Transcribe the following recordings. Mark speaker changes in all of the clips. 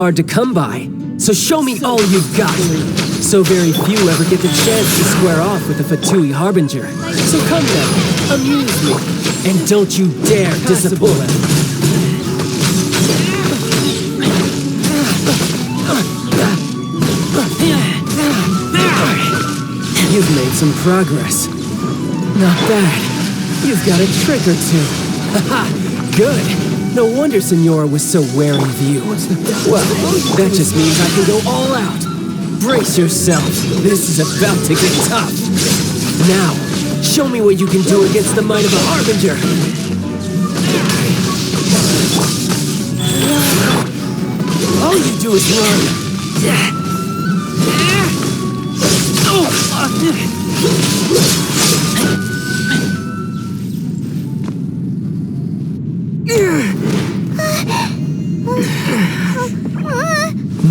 Speaker 1: hard to come by, so show me all you've got. So very few ever get the chance to square off with the Fatui Harbinger. So come then, amuse me, and don't you dare disappoint. You've made some progress. Not bad. You've got a trick or two. Haha, good. No wonder Senora was so wary of you. Well, that just means I can go all out. Brace yourself. This is about to get tough. Now, show me what you can do against the might of a Harbinger. All you do is run.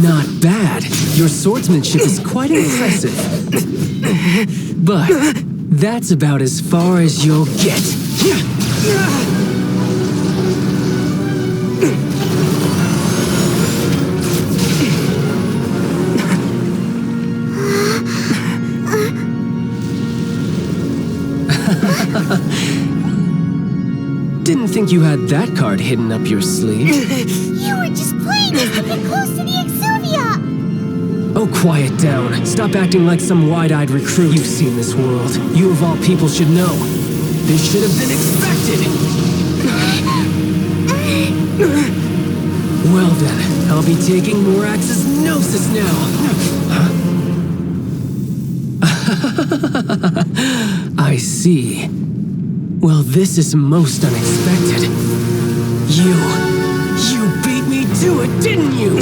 Speaker 1: Not bad. Your swordsmanship is quite impressive. But that's about as far as you'll get. Didn't think you had that card hidden up your sleeve.
Speaker 2: You were just playing us to get close to the Exuvia!
Speaker 1: Oh, quiet down. Stop acting like some wide-eyed recruit. You've seen this world. You of all people should know. This should have been expected! Well then, I'll be taking Morax's Gnosis now. I see. Well, this is most unexpected. You beat me to it, didn't you?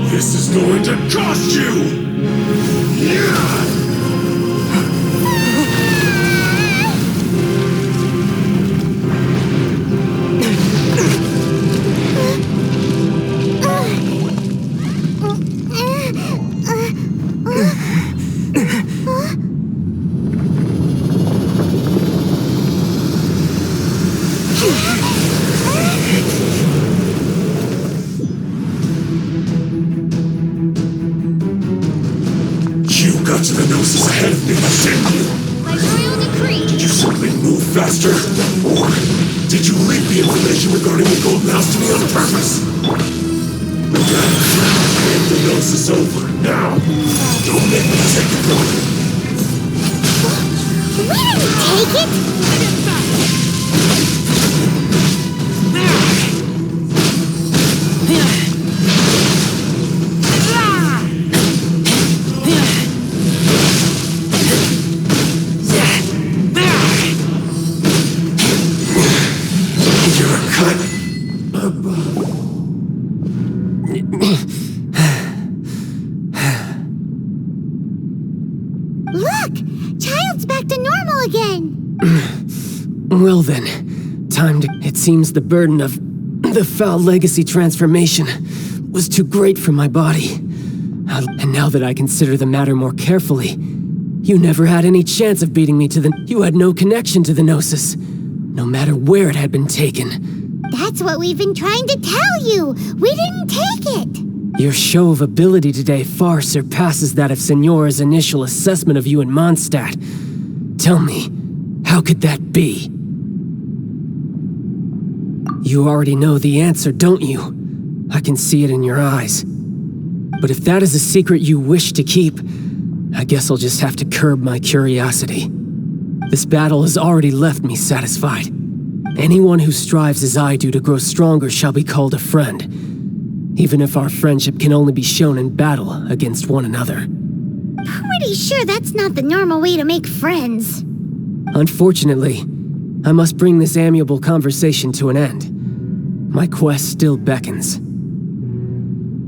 Speaker 3: This is going to cost you! Got to the Gnosis ahead of me, didn't you?
Speaker 2: By royal decree.
Speaker 3: Did you simply move faster? Or did you leak the information regarding the Golden House to me on purpose? Hand the Gnosis over, now. Don't make me take it from you.
Speaker 2: We didn't take it! Look! Child's back to normal again!
Speaker 1: Well then, time to... It seems the burden of the foul legacy transformation was too great for my body. And now that I consider the matter more carefully, you never had any chance of beating me to the... You had no connection to the Gnosis, no matter where it had been taken.
Speaker 2: That's what we've been trying to tell you! We didn't take it!
Speaker 1: Your show of ability today far surpasses that of Senora's initial assessment of you in Mondstadt. Tell me, how could that be? You already know the answer, don't you? I can see it in your eyes. But if that is a secret you wish to keep, I guess I'll just have to curb my curiosity. This battle has already left me satisfied. Anyone who strives as I do to grow stronger shall be called a friend, even if our friendship can only be shown in battle against one another.
Speaker 2: Pretty sure that's not the normal way to make friends.
Speaker 1: Unfortunately, I must bring this amiable conversation to an end. My quest still beckons.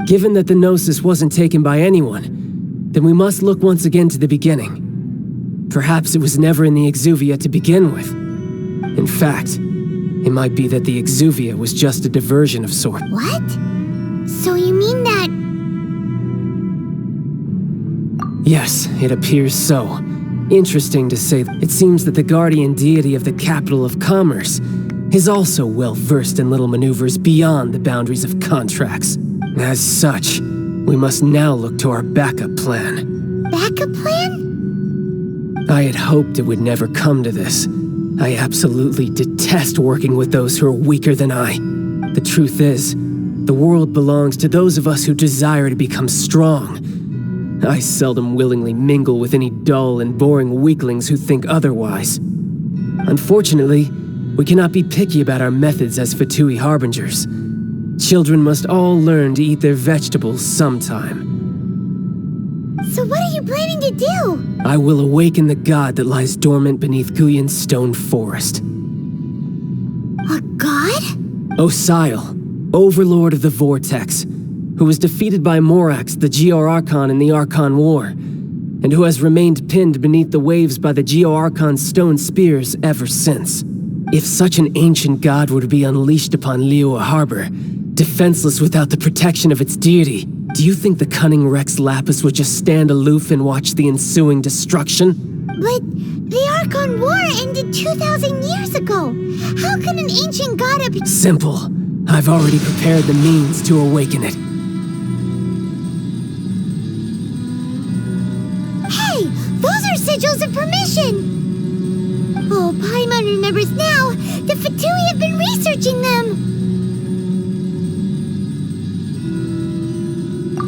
Speaker 1: Given that the Gnosis wasn't taken by anyone, then we must look once again to the beginning. Perhaps it was never in the Exuvia to begin with. In fact, it might be that the Exuvia was just a diversion of sorts.
Speaker 2: What? So you mean that...
Speaker 1: Yes, it appears so. Interesting to say, it seems that the guardian deity of the capital of commerce is also well versed in little maneuvers beyond the boundaries of contracts. As such, we must now look to our backup plan.
Speaker 2: Backup plan?
Speaker 1: I had hoped it would never come to this. I absolutely detest working with those who are weaker than I. The truth is, the world belongs to those of us who desire to become strong. I seldom willingly mingle with any dull and boring weaklings who think otherwise. Unfortunately, we cannot be picky about our methods as Fatui Harbingers. Children must all learn to eat their vegetables sometime.
Speaker 2: So what are you planning to do?
Speaker 1: I will awaken the god that lies dormant beneath Guyon's stone forest.
Speaker 2: A god?
Speaker 1: Osial, overlord of the Vortex, who was defeated by Morax, the Geo-Archon in the Archon War, and who has remained pinned beneath the waves by the Geo-Archon's stone spears ever since. If such an ancient god were to be unleashed upon Liyue Harbor, defenseless without the protection of its deity, do you think the cunning Rex Lapis would just stand aloof and watch the ensuing destruction?
Speaker 2: But the Archon War ended 2,000 years ago. How can an ancient god appear?
Speaker 1: Simple. I've already prepared the means to awaken it.
Speaker 2: Hey, those are sigils of permission! Oh, Paimon remembers now. The Fatui have been researching them.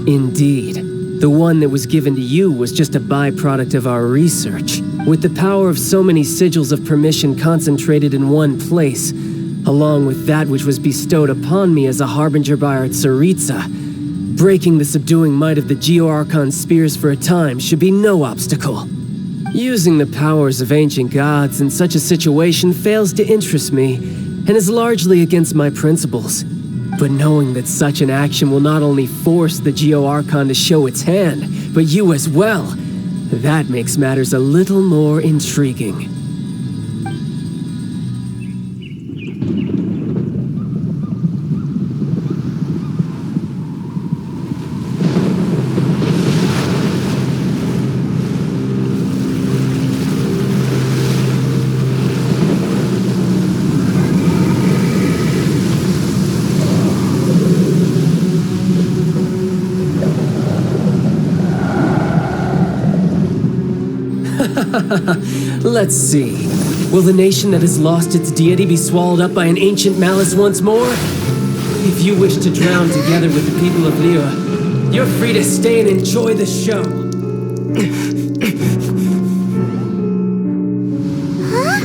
Speaker 1: Indeed. The one that was given to you was just a byproduct of our research. With the power of so many sigils of permission concentrated in one place, along with that which was bestowed upon me as a harbinger by our Tsaritsa, breaking the subduing might of the Geo-Archon spears for a time should be no obstacle. Using the powers of ancient gods in such a situation fails to interest me, and is largely against my principles. But knowing that such an action will not only force the Geo-Archon to show its hand, but you as well, that makes matters a little more intriguing. Let's see. Will the nation that has lost its deity be swallowed up by an ancient malice once more? If you wish to drown together with the people of Liyue, you're free to stay and enjoy the show.
Speaker 2: Huh?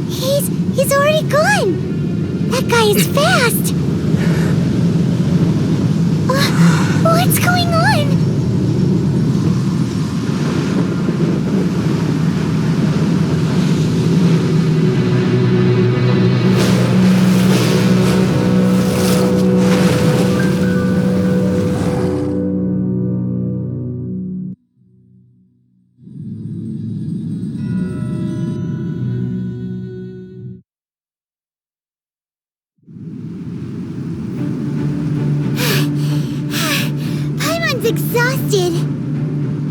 Speaker 2: He's already gone. That guy is fast. What's going on? Exhausted.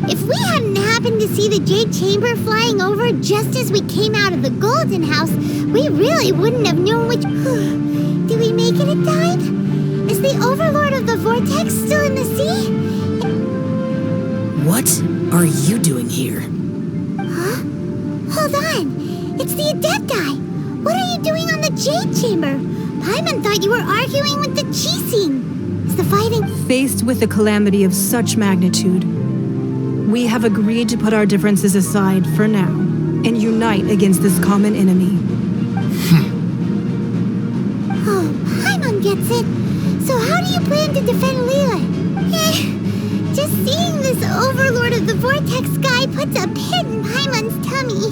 Speaker 2: If we hadn't happened to see the Jade Chamber flying over just as we came out of the Golden House, we really wouldn't have known which... Did we make it in time? Is the Overlord of the Vortex still in the sea?
Speaker 4: What are you doing here?
Speaker 2: Huh? Hold on. It's the Adepti. What are you doing on the Jade Chamber? Paimon thought you were arguing with the Chising. Is the fighting...
Speaker 5: Faced with a calamity of such magnitude, we have agreed to put our differences aside for now and unite against this common enemy.
Speaker 2: Oh, Paimon gets it. So how do you plan to defend Liyue? Just seeing this Overlord of the Vortex guy puts a pit in Paimon's tummy,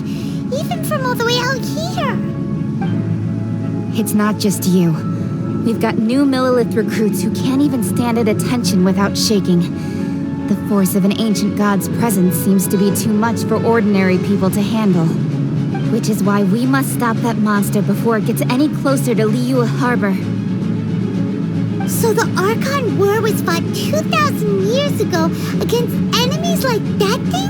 Speaker 2: even from all the way out here.
Speaker 6: It's not just you. We've got new Millilith recruits who can't even stand at attention without shaking. The force of an ancient god's presence seems to be too much for ordinary people to handle. Which is why we must stop that monster before it gets any closer to Liyue Harbor.
Speaker 2: So the Archon War was fought 2,000 years ago against enemies like that thing?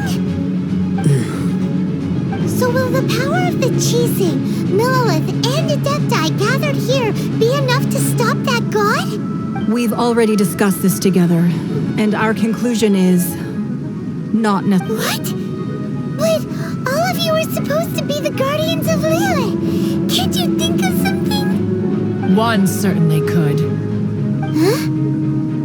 Speaker 2: So will the power of the Chising, Millilith, and Adepti gathered here be enough to stop that god?
Speaker 5: We've already discussed this together, and our conclusion is not necessary.
Speaker 2: What? But all of you are supposed to be the guardians of Liyue. Can't you think of something?
Speaker 7: One certainly could.
Speaker 2: Huh?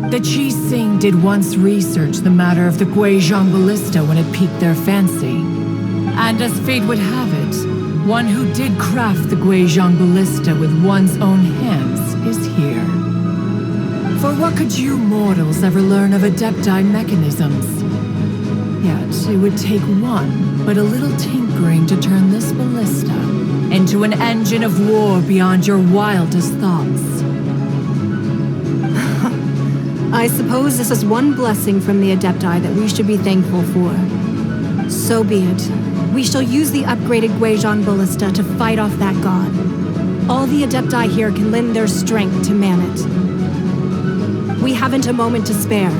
Speaker 7: The Chising did once research the matter of the Guizhong ballista when it piqued their fancy. And as fate would have it, one who did craft the Guizhong ballista with one's own hands is here. For what could you mortals ever learn of Adepti mechanisms? Yet it would take one, but a little tinkering to turn this ballista into an engine of war beyond your wildest thoughts.
Speaker 5: I suppose this is one blessing from the Adepti that we should be thankful for. So be it. We shall use the upgraded Guizhong ballista to fight off that god. All the Adepti here can lend their strength to man it. We haven't a moment to spare.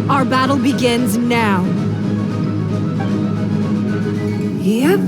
Speaker 5: Our battle begins now. Yep.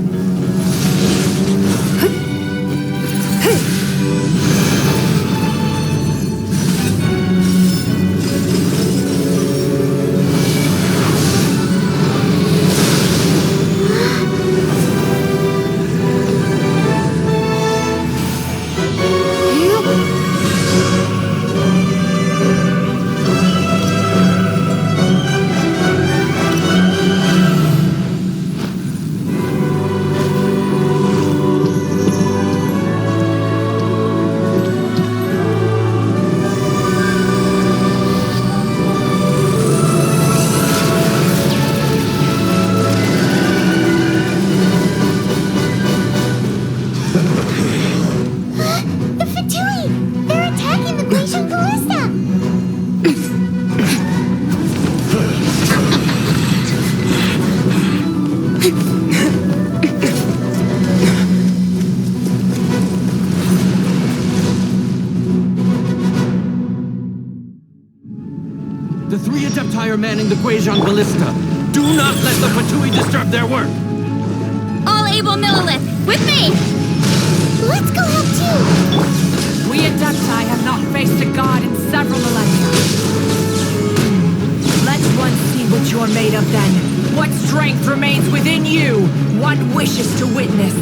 Speaker 8: The three Adepti are manning the Guizhong ballista. Do not let the Fatui disturb their work!
Speaker 6: All able Millilith, with me!
Speaker 2: Let's go help too!
Speaker 7: We Adepti have not faced a god in several millennia. Let one see what you're made of then. What strength remains within you. One wishes to witness.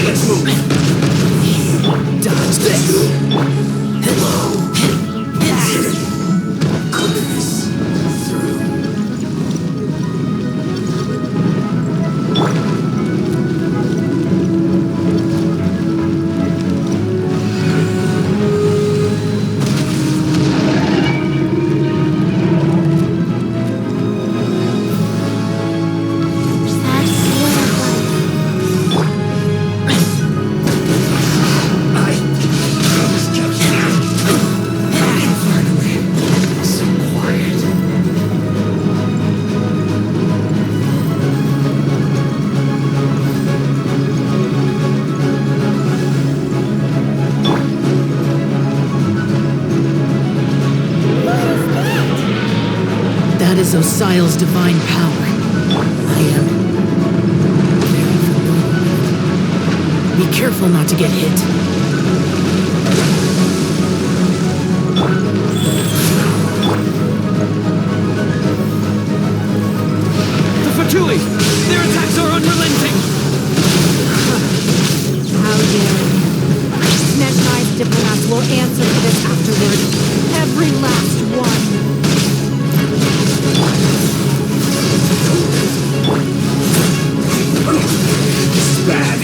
Speaker 3: Let's move.
Speaker 4: Dodge this. That is Osial's divine power. I am very familiar with it. Be careful not to get hit.
Speaker 8: The Fatui! Their attacks are unrelenting!
Speaker 5: How dare you? Snezhnai's diplomats will answer for this afterward. Every last one.
Speaker 3: This is bad.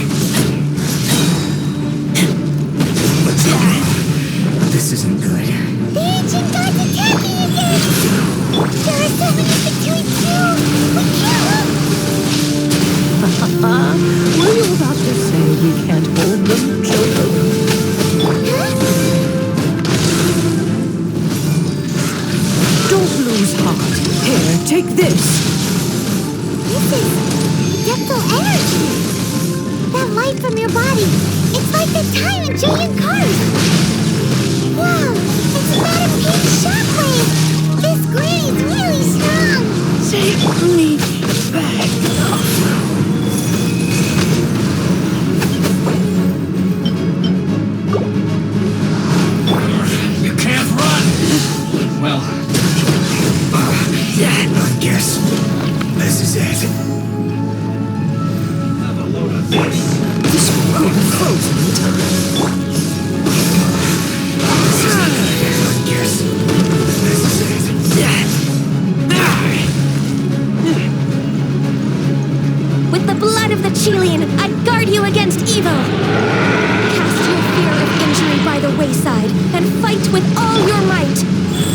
Speaker 4: This isn't good.
Speaker 2: The ancient god's attacking again! There are so many
Speaker 7: Were you about to say we can't hold them, children? Don't lose heart. Here, take this.
Speaker 2: This is adeptal energy. That light from your body. It's like the time in giant cars. Wow, it's not a pink shockwave. This green is really strong.
Speaker 7: Take me back.
Speaker 3: You can't run! Well, I guess this is it. Have a load of this.
Speaker 7: This will be frozen in time.
Speaker 3: I guess this is it.
Speaker 9: With the blood of the Chilean, I guard you against evil. Cast your fear of injury by the wayside and fight with all your might.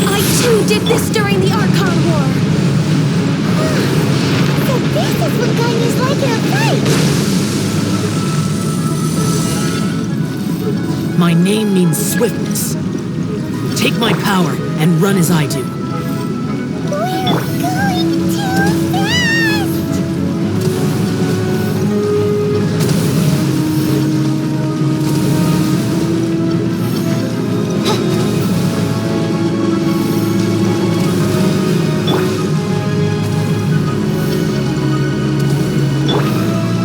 Speaker 9: I too did this during the Archon War.
Speaker 2: So this is what Ganya's like in a fight.
Speaker 4: My name means swiftness. Take my power and run as I do.
Speaker 2: We're going too fast!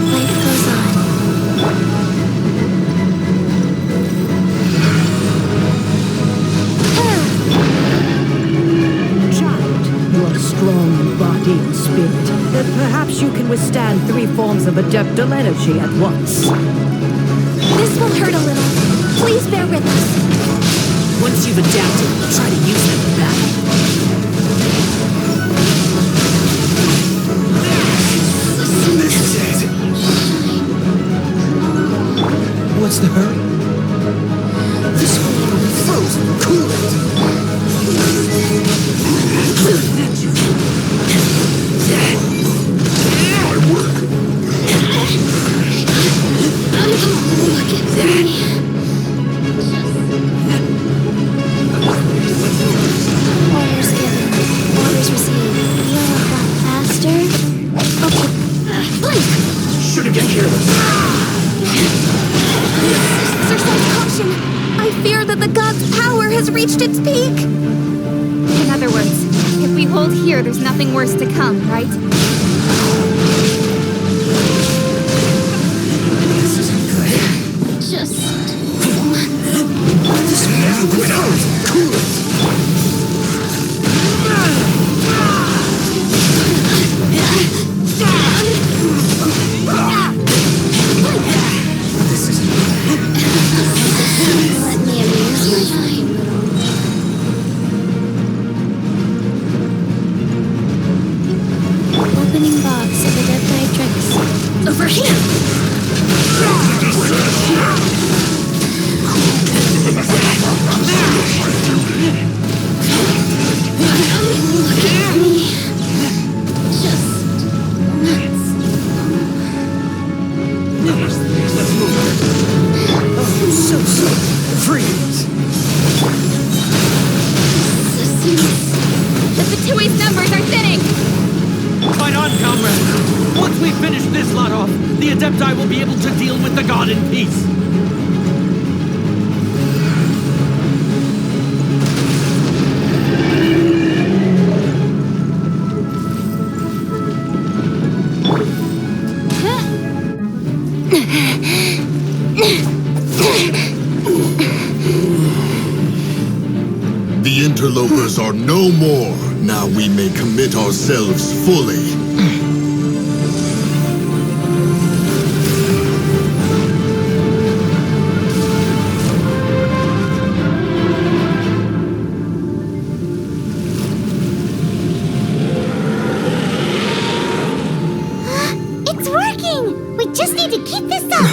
Speaker 9: Life goes on.
Speaker 7: Child, you are strong in body and spirit. Then perhaps you can withstand 3 forms of adeptal energy at once.
Speaker 9: This will hurt a little. Please bear with us.
Speaker 4: Once you've adapted, try to use them in battle.
Speaker 3: This is it.
Speaker 1: What's the hurry?
Speaker 3: This will be frozen coolant. My work.
Speaker 2: Look at me.
Speaker 9: Orders given. Orders received. You're a lot faster. Okay. Blink!
Speaker 3: Should have been careless.
Speaker 9: Exercise caution. I fear that the god's power has reached its peak.
Speaker 6: In other words, if we hold here, there's nothing worse to come, right?
Speaker 3: This isn't good.
Speaker 9: Just
Speaker 3: This man went out. Coolant. This isn't good.
Speaker 9: let me amuse my mind. Opening box of adepti drinks. Over here! Look at me. Just nuts.
Speaker 3: Let's move on.
Speaker 1: So, freeze!
Speaker 6: The Fatui's numbers are thinning!
Speaker 8: Fight on, comrades! Once we finish this lot off, the Adepti will be able to deal with the god in peace.
Speaker 3: The interlopers are no more. Now we may commit ourselves fully.
Speaker 2: It's working! We just need to keep this up!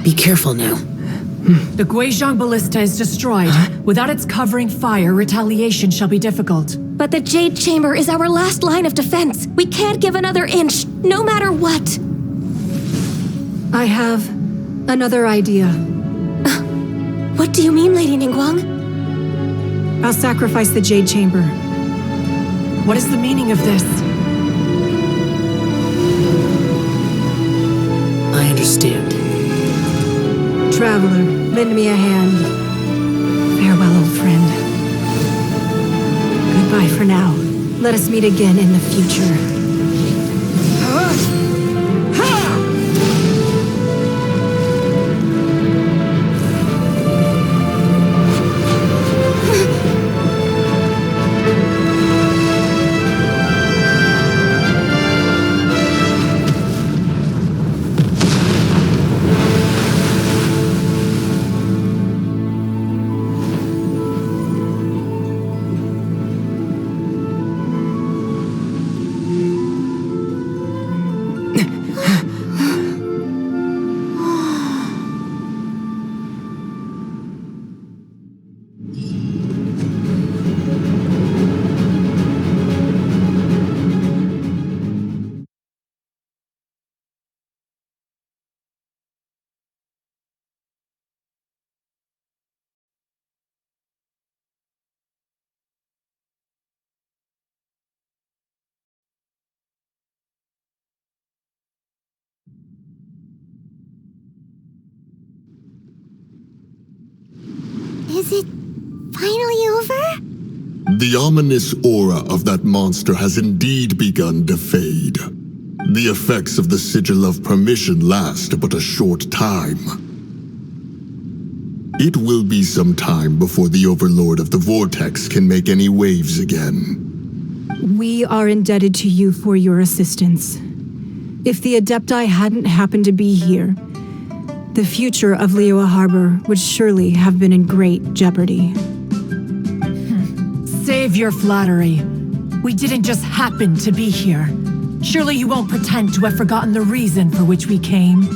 Speaker 4: Be careful now.
Speaker 7: The Guizhong Ballista is destroyed. Without its covering fire, retaliation shall be difficult.
Speaker 9: But the Jade Chamber is our last line of defense. We can't give another inch, no matter what.
Speaker 5: I have another idea.
Speaker 9: What do you mean, Lady Ningguang?
Speaker 5: I'll sacrifice the Jade Chamber.
Speaker 7: What is the meaning of this?
Speaker 4: I understand.
Speaker 5: Traveler, lend me a hand. Farewell, old friend. Goodbye for now. Let us meet again in the future.
Speaker 2: Is it finally over?
Speaker 3: The ominous aura of that monster has indeed begun to fade. The effects of the Sigil of Permission last but a short time. It will be some time before the Overlord of the Vortex can make any waves again.
Speaker 5: We are indebted to you for your assistance. If the Adepti hadn't happened to be here, the future of Liyue Harbor would surely have been in great jeopardy.
Speaker 7: Save your flattery. We didn't just happen to be here. Surely you won't pretend to have forgotten the reason for which we came.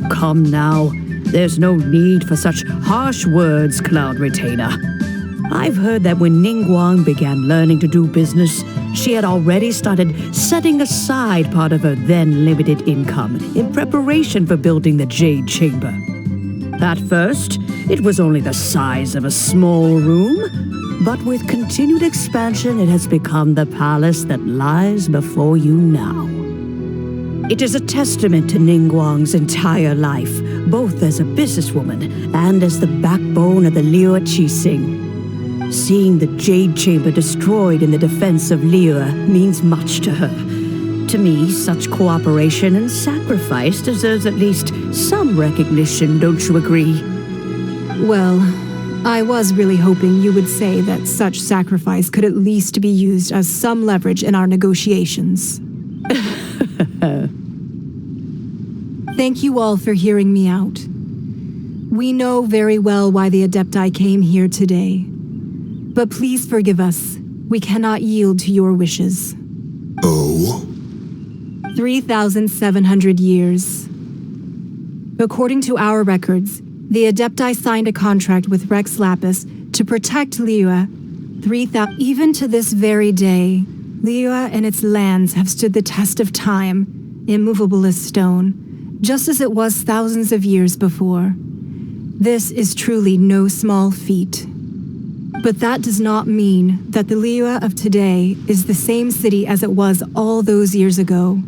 Speaker 10: Come now. There's no need for such harsh words, Cloud Retainer. I've heard that when Ningguang began learning to do business, she had already started setting aside part of her then limited income in preparation for building the Jade Chamber. At first, it was only the size of a small room, but with continued expansion, it has become the palace that lies before you now. It is a testament to Ningguang's entire life, both as a businesswoman and as the backbone of the Liyue Qixing. Seeing the Jade Chamber destroyed in the defense of Liyue means much to her. To me, such cooperation and sacrifice deserves at least some recognition, don't you agree?
Speaker 5: Well, I was really hoping you would say that such sacrifice could at least be used as some leverage in our negotiations. Thank you all for hearing me out. We know very well why the Adepti came here today. But please forgive us. We cannot yield to your wishes.
Speaker 3: Oh?
Speaker 5: 3,700 years. According to our records, the Adepti signed a contract with Rex Lapis to protect Liyue. Even to this very day, Liyue and its lands have stood the test of time, immovable as stone, just as it was thousands of years before. This is truly no small feat. But that does not mean that the Liyue of today is the same city as it was all those years ago.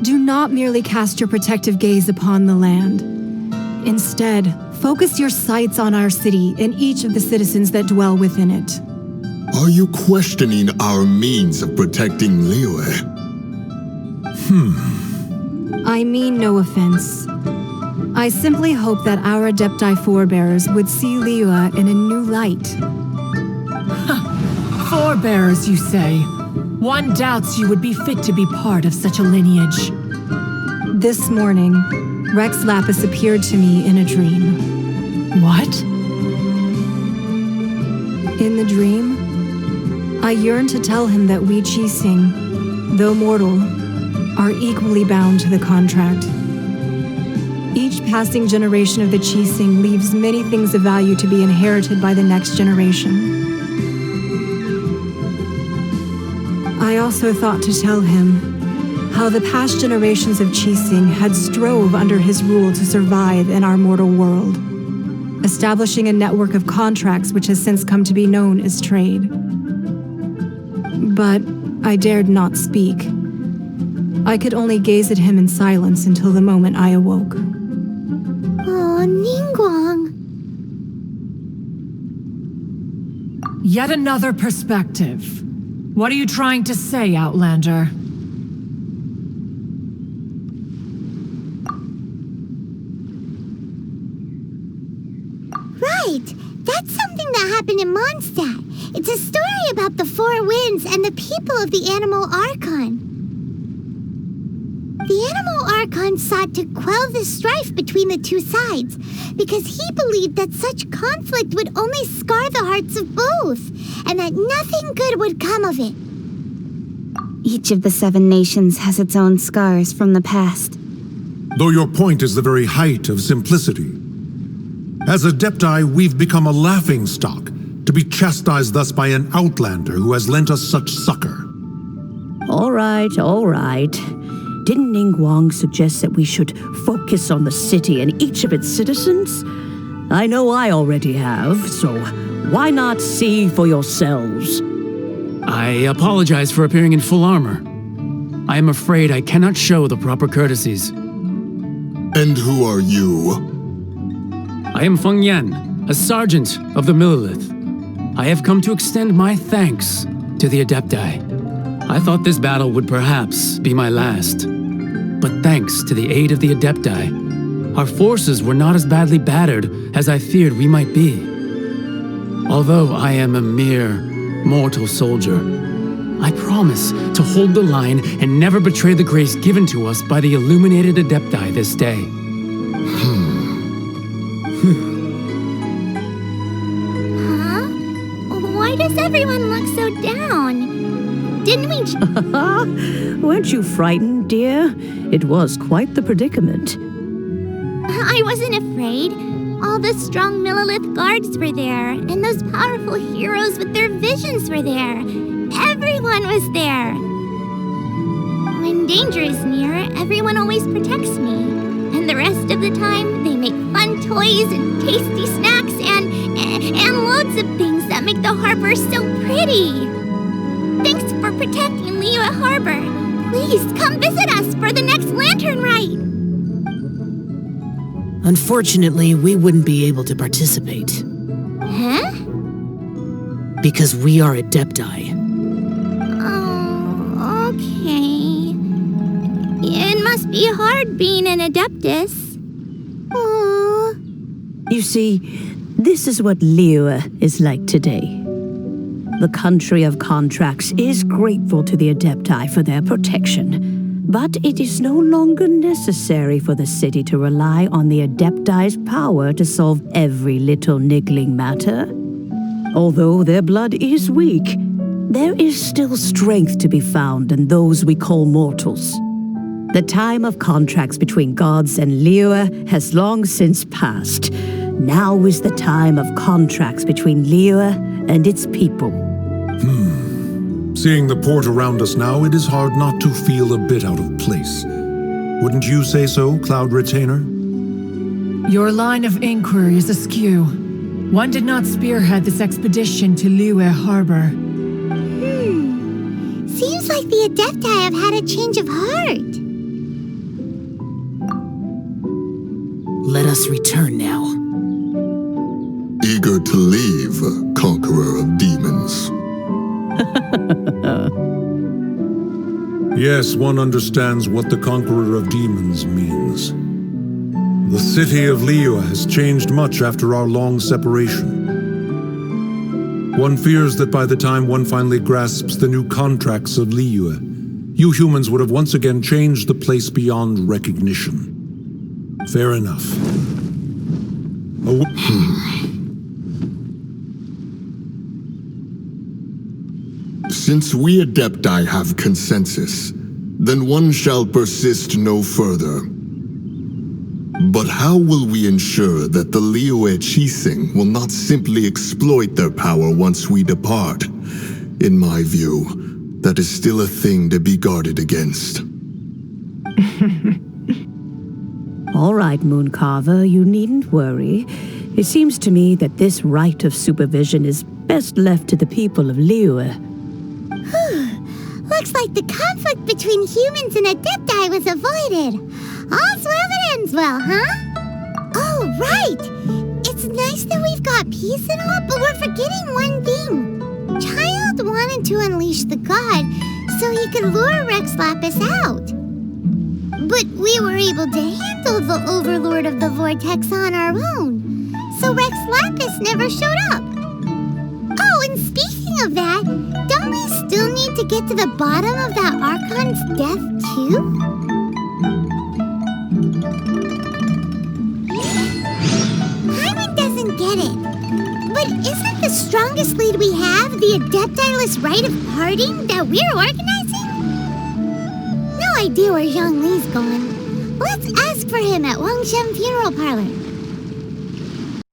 Speaker 5: Do not merely cast your protective gaze upon the land. Instead, focus your sights on our city and each of the citizens that dwell within it.
Speaker 3: Are you questioning our means of protecting Liyue?
Speaker 5: I mean no offense. I simply hope that our Adepti forebears would see Liyue in a new light.
Speaker 7: Forebears, you say? One doubts you would be fit to be part of such a lineage.
Speaker 5: This morning, Rex Lapis appeared to me in a dream.
Speaker 7: What?
Speaker 5: In the dream, I yearned to tell him that we Qixing, though mortal, are equally bound to the contract. Each passing generation of the Qixing leaves many things of value to be inherited by the next generation. I also thought to tell him how the past generations of Qixing had strove under his rule to survive in our mortal world, establishing a network of contracts which has since come to be known as trade. But I dared not speak. I could only gaze at him in silence until the moment I awoke.
Speaker 2: Oh, Ningguang.
Speaker 7: Yet another perspective. What are you trying to say, Outlander?
Speaker 2: Right! That's something that happened in Mondstadt. It's a story about the Four Winds and the people of the Animal Archon. The Animal Archon sought to quell the strife between the two sides because he believed that such conflict would only scar the hearts of both, and that nothing good would come of it.
Speaker 6: Each of the 7 nations has its own scars from the past.
Speaker 11: Though your point is the very height of simplicity. As Adepti, we've become a laughingstock, to be chastised thus by an outlander who has lent us such succor.
Speaker 10: All right, all right. Didn't Ningguang suggest that we should focus on the city and each of its citizens? I know I already have, so why not see for yourselves?
Speaker 1: I apologize for appearing in full armor. I am afraid I cannot show the proper courtesies.
Speaker 3: And who are you?
Speaker 1: I am Feng Yan, a sergeant of the Millelith. I have come to extend my thanks to the Adepti. I thought this battle would perhaps be my last. But thanks to the aid of the Adepti, our forces were not as badly battered as I feared we might be. Although I am a mere mortal soldier, I promise to hold the line and never betray the grace given to us by the illuminated Adepti this day.
Speaker 2: Huh? Why does everyone look so down? Didn't we...
Speaker 10: Weren't you frightened, dear? It was quite the predicament.
Speaker 2: I wasn't afraid. All the strong Millelith guards were there, and those powerful heroes with their visions were there. Everyone was there. When danger is near, everyone always protects me. And the rest of the time, they make fun toys and tasty snacks and loads of things that make the harbor so pretty. Thanks for protecting Liyue Harbor. Please come visit us for the next lantern rite.
Speaker 4: Unfortunately, we wouldn't be able to participate.
Speaker 2: Huh?
Speaker 4: Because we are Adepti.
Speaker 2: Oh, okay. It must be hard being an Adeptus. Aww.
Speaker 10: You see, this is what Liyue is like today. The country of contracts is grateful to the Adepti for their protection, but it is no longer necessary for the city to rely on the Adepti's power to solve every little niggling matter. Although their blood is weak, there is still strength to be found in those we call mortals. The time of contracts between gods and Liyue has long since passed. Now is the time of contracts between Liyue and its people.
Speaker 11: Seeing the port around us now, it is hard not to feel a bit out of place. Wouldn't you say so, Cloud Retainer?
Speaker 7: Your line of inquiry is askew. One did not spearhead this expedition to Liyue Harbor.
Speaker 2: Seems like the Adepti have had a change of heart.
Speaker 4: Let us return now.
Speaker 3: Eager to leave, conqueror of demons.
Speaker 11: Yes, one understands what the Conqueror of Demons means. The city of Liyue has changed much after our long separation. One fears that by the time one finally grasps the new contracts of Liyue, you humans would have once again changed the place beyond recognition. Fair enough.
Speaker 3: Since we Adepti have consensus, then one shall persist no further. But how will we ensure that the Liyue Qixing will not simply exploit their power once we depart? In my view, that is still a thing to be guarded against.
Speaker 10: All right, Mooncarver, you needn't worry. It seems to me that this right of supervision is best left to the people of Liyue.
Speaker 2: Looks like the conflict between humans and Adepti was avoided. All's well that ends well, huh? Oh, right! It's nice that we've got peace and all, but we're forgetting one thing. Child wanted to unleash the god so he could lure Rex Lapis out. But we were able to handle the Overlord of the Vortex on our own, so Rex Lapis never showed up. Oh, and speaking of that, don't we still need to get to the bottom of that Archon's death, too? Hyman doesn't get it. But isn't the strongest lead we have the Adepti-less rite of parting that we're organizing? No idea where Zhang Li's going. Let's ask for him at Wangshen Funeral Parlor.